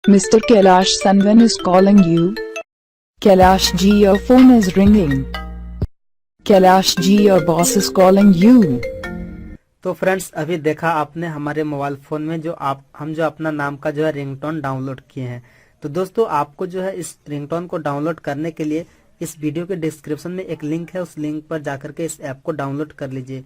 Mr. Kailash Sanvan is calling you. Kailash ji, your phone is ringing. Kailash ji, your boss is calling you. तो friends, अभी देखा आपने हमारे mobile phone में हम जो अपना नाम का जो है रिंगटोन डाउनलोड किए हैं। तो दोस्तों, आपको जो है इस रिंगटोन को डाउनलोड करने के लिए इस वीडियो के डिस्क्रिप्शन में एक लिंक है, उस लिंक पर जाकर के इस ऐप को डाउनलोड कर लीजिए।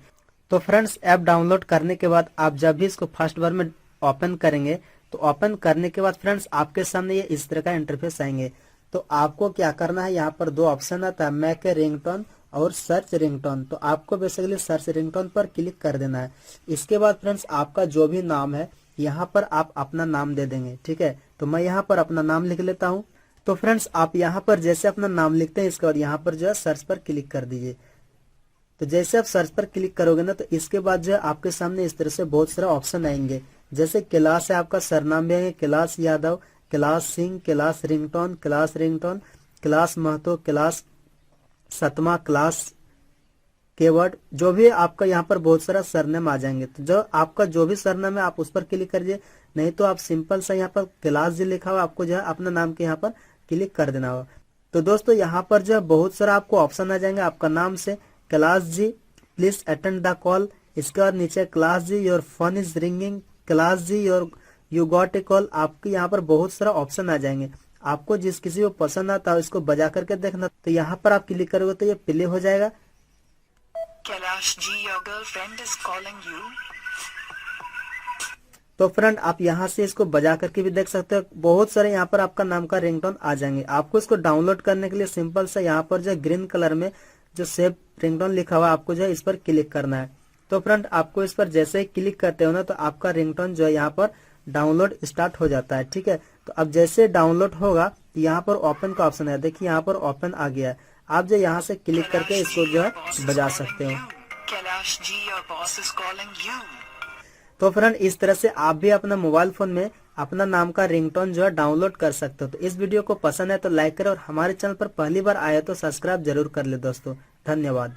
तो फ्रेंड्स, ऐप डाउनलोड करने के बाद आप जब भी इसको फर्स्ट बार में ओपन करेंगे तो ओपन करने के बाद फ्रेंड्स आपके सामने ये इस तरह का इंटरफेस आएंगे। तो आपको क्या करना है, यहाँ पर दो ऑप्शन आता है, मैक रिंगटोन और सर्च रिंगटोन। तो आपको बेसिकली सर्च रिंगटोन पर क्लिक कर देना है। इसके बाद फ्रेंड्स आपका जो भी नाम है यहाँ पर आप अपना नाम दे देंगे। ठीक है, तो मैं यहाँ पर अपना नाम लिख लेता हूँ। तो फ्रेंड्स, आप यहाँ पर जैसे अपना नाम लिखते हैं, इसके बाद यहाँ पर जो है सर्च पर क्लिक कर दीजिए। तो जैसे आप सर्च पर क्लिक करोगे ना, तो इसके बाद जो है आपके सामने इस तरह से बहुत सारे ऑप्शन आएंगे। जैसे कैलाश है, आपका सरनाम भी आएंगे, कैलाश यादव, कैलाश सिंह, कैलाश रिंगटोन, कैलाश महतो, कैलाश सतमा, क्लास केवर्ड, जो भी आपका यहाँ पर बहुत सारा सरनेम आ जाएंगे। तो जो आपका जो भी सरनेम है आप उस पर क्लिक करिए, नहीं तो आप सिंपल सा यहाँ पर कैलाश जी लिखा हुआ, आपको जो है अपना नाम के यहाँ पर क्लिक कर देना होगा। तो दोस्तों, यहाँ पर जो है बहुत सारा आपको ऑप्शन आ जाएंगे आपका नाम से। Kailash ji please attend the call, इसके बाद नीचे Kailash ji your phone is ringing, Kailash ji you got a call. आपके यहाँ पर बहुत सारा ऑप्शन आ जाएंगे। आपको जिस किसी को पसंद आता है इसको बजा करके देखना। तो यहाँ पर आप क्लिक करोगे तो ये प्ले हो जाएगा। Kailash ji, your girlfriend is calling you. तो फ्रेंड, आप यहाँ से इसको बजा करके भी देख सकते हो। बहुत सारे यहाँ पर आपका नाम का रिंगटोन आ जाएंगे। आपको इसको डाउनलोड करने के लिए सिंपल सा यहाँ पर जो ग्रीन कलर में जो सेव रिंगटोन लिखा हुआ, आपको जो है इस पर क्लिक करना है। तो फ्रेंड, आपको इस पर जैसे ही क्लिक करते हो ना, तो आपका रिंगटोन जो है यहाँ पर डाउनलोड स्टार्ट हो जाता है। ठीक है, तो अब जैसे डाउनलोड होगा यहाँ पर ओपन का ऑप्शन है, देखिए यहाँ पर ओपन आ गया है। आप जो यहाँ से क्लिक करके इसको जो है बजा सकते हो। Kailash ji, your boss is calling you. तो फ्रेंड, इस तरह से आप भी अपना मोबाइल फोन में अपना नाम का रिंगटोन जो है डाउनलोड कर सकते हो। तो इस वीडियो को पसंद है तो लाइक करें और हमारे चैनल पर पहली बार आए तो सब्सक्राइब जरूर कर ले दोस्तों। धन्यवाद।